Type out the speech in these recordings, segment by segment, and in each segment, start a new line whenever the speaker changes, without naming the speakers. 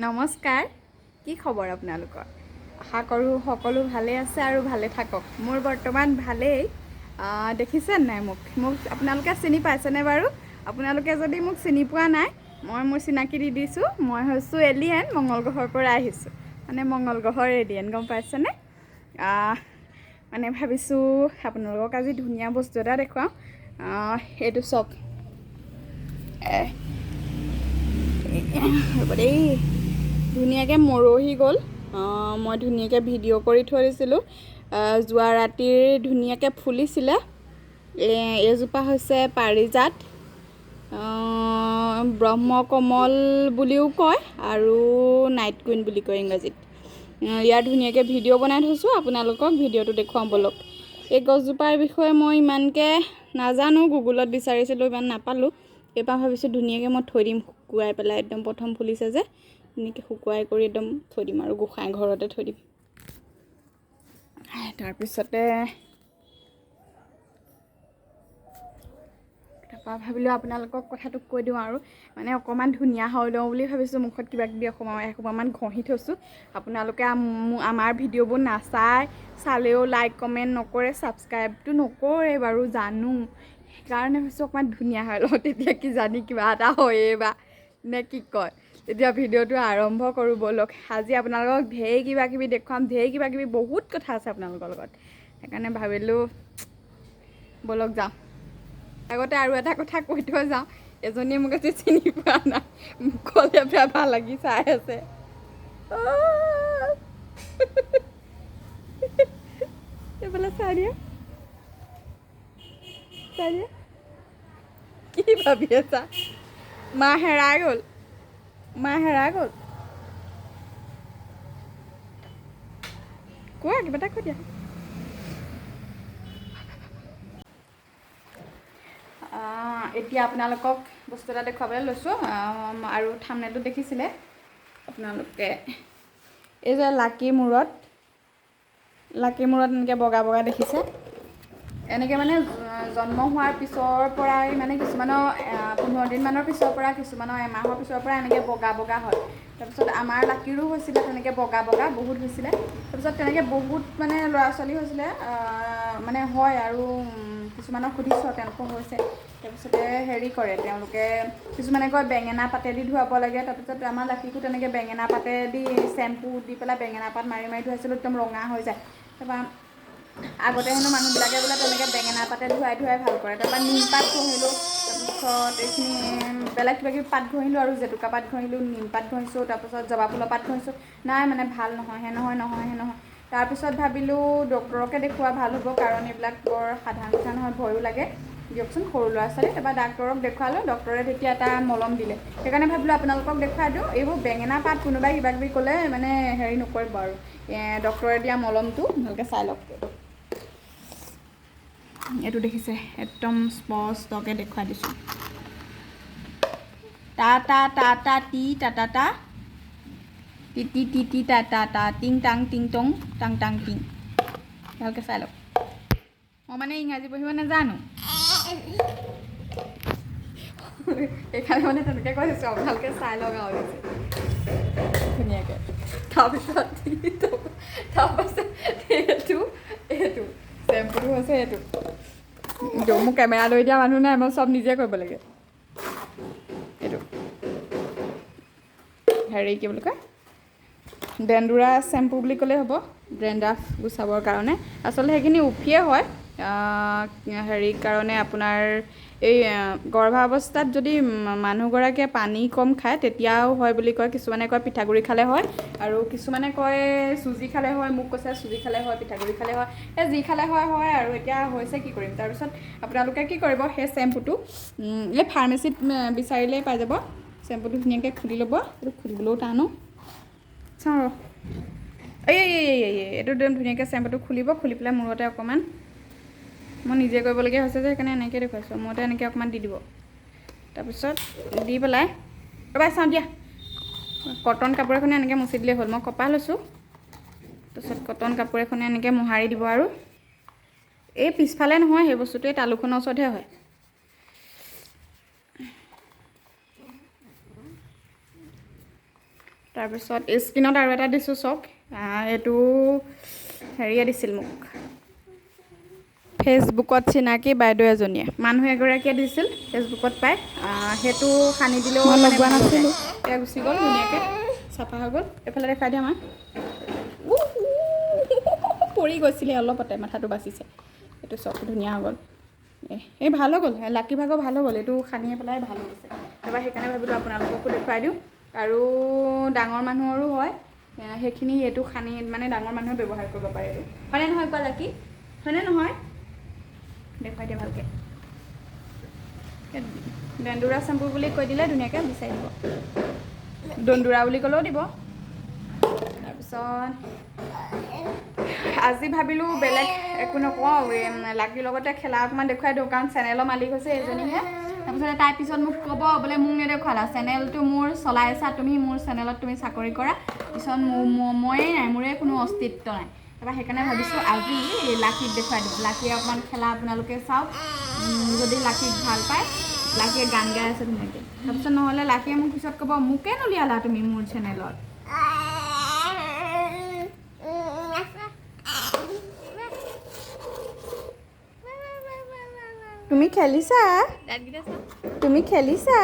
নমস্কাৰ কি খবৰ আপোনালোকৰ আশা কৰোঁ সকলো ভালে আছে আৰু ভালে থাকক মোৰ বৰ্তমান ভালেই দেখিছে নাই মোক আপোনালোকে চিনি পাইছেনে বাৰু আপোনালোকে যদি মোক চিনি পোৱা নাই মই মোৰ চিনাকি দি দিছোঁ মই হৈছোঁ এলিয়েন মঙ্গল গ্ৰহৰ পৰা আহিছোঁ মানে মঙ্গল গ্ৰহৰ এলিয়েন গম পাইছেনে মানে ভাবিছোঁ আপোনালোকক আজি ধুনীয়া বস্তু এটা দেখুৱাওঁ এইটো চক দেই ধুনীয়াকৈ মৰহি গ'ল মই ধুনীয়াকৈ ভিডিঅ' কৰি থৈ দিছিলোঁ যোৱা ৰাতিৰ ধুনীয়াকৈ ফুলিছিলে এইজোপা হৈছে পাৰিজাত ব্ৰহ্মকমল বুলিও কয় আৰু নাইট কুইন বুলি কয় ইংৰাজীত ইয়াৰ ধুনীয়াকৈ ভিডিঅ' বনাই থৈছোঁ আপোনালোকক ভিডিঅ'টো দেখুৱাম বলক এই গছজোপাৰ বিষয়ে মই ইমানকৈ নাজানো গুগলত বিচাৰিছিলোঁ ইমান নাপালোঁ এইবাৰ ভাবিছোঁ ধুনীয়াকৈ মই থৈ দিম শুকুৱাই পেলাই একদম প্ৰথম ফুলিছে যে ধুনীয়াকৈ শুকুৱাই কৰি একদম থৈ দিম আৰু গোসাঁই ঘৰতে থৈ দিম তাৰপিছতে তাৰপৰা ভাবিলোঁ আপোনালোকক কথাটো কৈ দিওঁ আৰু মানে অকণমান ধুনীয়া হৈ লওঁ বুলি ভাবিছোঁ মুখত কিবা কিবি অকণমান ঘঁহি থৈছোঁ আপোনালোকে আমাৰ ভিডিঅ'বোৰ চালেও লাইক কমেণ্ট নকৰে ছাবস্ক্ৰাইবটো নকৰে বাৰু জানো সেইকাৰণে ভাবিছোঁ অকণমান ধুনীয়া হৈ লওঁ তেতিয়া কি জানি কিবা এটা হয়েই বা নে কি কয় তেতিয়া ভিডিঅ'টো আৰম্ভ কৰোঁ ব'লক আজি আপোনালোকক ঢেৰ কিবা কিবি দেখুৱাম ঢেৰ কিবা কিবি বহুত কথা আছে আপোনালোকৰ লগত সেইকাৰণে ভাবিলোঁ ব'লক যাওঁ আগতে আৰু এটা কথা কৈ থৈ যাওঁ এজনীয়ে মোক আজি চিনি পোৱা নাই মুখলৈ বেয়া ভাল লাগি চাই আছে এইফালে চাই দিয়া কি ভাবি আছা মা হেৰাই গ'ল কোৱা কিবা এটা কৈ দিয়া এতিয়া আপোনালোকক বস্তু এটা দেখুৱাবলৈ লৈছোঁ আৰু থাম্বনেইলটো দেখিছিলে আপোনালোকে এই যে লাকি মূৰত এনেকৈ বগা বগা দেখিছে এনেকৈ মানে জন্ম হোৱাৰ পিছৰ পৰাই মানে কিছুমানৰ 15 দিনমানৰ পিছৰ পৰা কিছুমানৰ এমাহৰ পিছৰ পৰা এনেকৈ বগা বগা হয় তাৰপিছত আমাৰ লাকিৰো হৈছিলে তেনেকৈ বগা বগা বহুত হৈছিলে তাৰপিছত তেনেকৈ বহুত মানে ল'ৰা ছোৱালী হৈছিলে মানে হয় আৰু কিছুমানক সুধিছোঁ তেওঁলোকৰ হৈছে তাৰপিছতে হেৰি কৰে তেওঁলোকে কিছুমানে কয় বেঙেনা পাতেদি ধুৱাব লাগে তাৰপিছত আমাৰ লাকিকো তেনেকৈ বেঙেনা পাতেদি চেম্পু দি পেলাই বেঙেনা পাত মাৰি ধুৱাইছিলোঁ একদম ৰঙা হৈ যায় তাৰপৰা আগতে হেনো মানুহবিলাকে বোলে তেনেকৈ বেঙেনা পাতে ধুৱাই ভাল কৰে তাৰপৰা নিমপাত ঘঁহিলোঁ তাৰপিছত এইখিনি বেলেগ কিবা কিবি পাত ঘঁহিলোঁ আৰু জেতুকা পাত ঘঁহিলোঁ নিমপাত ঘঁহিছোঁ তাৰপিছত জবা ফুলৰ পাত ঘঁহিছোঁ নাই মানে ভাল নহয় তাৰপিছত ভাবিলোঁ ডক্তৰকে দেখুওৱা ভাল হ'ব কাৰণ এইবিলাক বৰ সাধাৰণ কথা নহয় ভয়ো লাগে দিয়কচোন সৰু ল'ৰা ছোৱালী তাৰপৰা ডাক্তৰক দেখুৱালোঁ ডক্তৰে তেতিয়া এটা মলম দিলে সেইকাৰণে ভাবিলোঁ আপোনালোকক দেখুৱাই দিওঁ এইবোৰ বেঙেনা পাত কোনোবাই কিবা কিবি ক'লে মানে হেৰি নকৰিব আৰু ডক্তৰে দিয়া মলমটো ভালকৈ চাই লওক এইটো দেখিছে একদম স্পষ্টকৈ দেখুৱাই দিছোঁ টা টা টা টা টি টা টা টা টি টি টি টি টা টা টা টিং টাং টিং টং টাং টাং টিং ভালকৈ চাই লওক মই মানে ইংৰাজী পঢ়িব নাজানো সেইকাৰণে মানে তেনেকৈ কৈ দিছোঁ আৰু ভালকৈ চাই লওক আৰু ধুনীয়াকৈ তাৰপিছত এইটো চেম্পুটো হৈছে এইটো মোক কেমেৰা লৈ দিয়া মানুহ নাই মই চব নিজে কৰিব লাগে এইটো হেৰি কি বুলি কয় ডেণ্ডুৰা চেম্পু বুলি ক'লেই হ'ব ড্ৰেণ্ডাফ গুচাবৰ কাৰণে আচলতে সেইখিনি উফিয়ে হয় হেৰিৰ কাৰণে আপোনাৰ এই গৰ্ভাৱস্থাত যদি মানুহগৰাকীয়ে পানী কম খায় তেতিয়াও হয় বুলি কয় কিছুমানে কয় পিঠাগুড়ি খালে হয় আৰু কিছুমানে কয় চুজি খালে হয় মোক কৈছে চুজি খালে হয় পিঠাগুড়ি খালে হয় এই যি খালে হয় আৰু এতিয়া হৈছে কি কৰিম তাৰপিছত আপোনালোকে কি কৰিব সেই চেম্পুটো এই ফাৰ্মাচীত বিচাৰিলেই পাই যাব চেম্পুটো ধুনীয়াকৈ খুলি ল'ব এইটো খুলিবলৈও টানো চাওঁ এইটো একদম ধুনীয়াকৈ চেম্পুটো খুলি পেলাই মূৰতে অকণমান মই নিজে কৰিবলগীয়া হৈছে যে সেইকাৰণে এনেকৈ দেখুৱাইছোঁ মূৰতে এনেকৈ অকণমান দি দিব তাৰপিছত দি পেলাই ৰ'বা চাওঁ দিয়া কটন কাপোৰ এখনে এনেকৈ মুচি দিলেই হ'ল মই কপা লৈছোঁ তাৰপিছত কটন কাপোৰ এখনে এনেকৈ মোহাৰি দিব আৰু এই পিছফালে নহয় সেই বস্তুটো এই তালুখনৰ ওচৰতহে হয় তাৰপিছত স্কিনত আৰু এটা দিছোঁ চক এইটো হেৰিয়ে দিছিল মোক ফেচবুকত চিনাকি বাইদেউ এজনীয়ে মানুহ এগৰাকীয়ে দিছিল ফেচবুকত পাই সেইটো সানি দিলেও
মই
মানে
লগোৱা
ভাল হৈ যায়।
নাছিলোঁ।
এয়া গুচি গ'ল ধুনীয়াকৈ চাফা হৈ গ'ল এইফালে দেখাই দিয়া আমাৰ পৰি গৈছিলে অলপতে মাথাটো বাচিছে এইটো চব ধুনীয়া হৈ গ'ল এই ভাল হৈ গ'ল লাকি ভাগৰ ভাল হৈ গ'ল এইটো সানি পেলাই ভাল হৈ গৈছে এবাৰ সেইকাৰণে ভাবিলোঁ আপোনালোককো দেখুৱাই দিওঁ আৰু ডাঙৰ মানুহৰো হয় সেইখিনি এইটো সানি মানে ডাঙৰ মানুহে ব্যৱহাৰ কৰিব পাৰে এইটো হয়নে নহয় কোৱা লাকি হয়নে নহয় দেখুৱাই দিয়া ভালকৈ দন্দুৰা চেম্পু বুলি কৈ দিলে ধুনীয়াকৈ বিচাৰি দিব দন্দুৰা বুলি ক'লেও দিব তাৰপিছত আজি ভাবিলোঁ বেলেগ একো নকওঁ লাকিৰ লগতে খেলা অকণমান দেখুৱাই দিওঁ কাৰণ চেনেলৰ মালিক হৈছে এইজনীহে তাৰপিছতে তাৰ পিছত মোক ক'ব বোলে মোক নেদেখুৱালা চেনেলটো মোৰ চলাই আছা তুমি মোৰ চেনেলত তুমি চাকৰি কৰা পিছত ময়েই নাই মোৰে কোনো অস্তিত্ব নাই তাৰপৰা সেইকাৰণে ভাবিছোঁ আজি লাকিক দেখুৱাই দিওঁ লাকিয়ে অকণমান খেলা আপোনালোকে চাওক যদি লাকিক ভাল পায় লাকিয়ে গান গাই আছে ধুনীয়াকৈ তাৰপিছত নহ'লে লাকিয়ে মোক পিছত ক'ব মোকে নুলিয়ালা তুমি মোৰ চেনেলত তুমি খেলিছা তুমি খেলিছা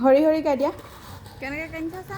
হৰি হৰি গাই দিয়া কেনেকৈ কান্দিছা চা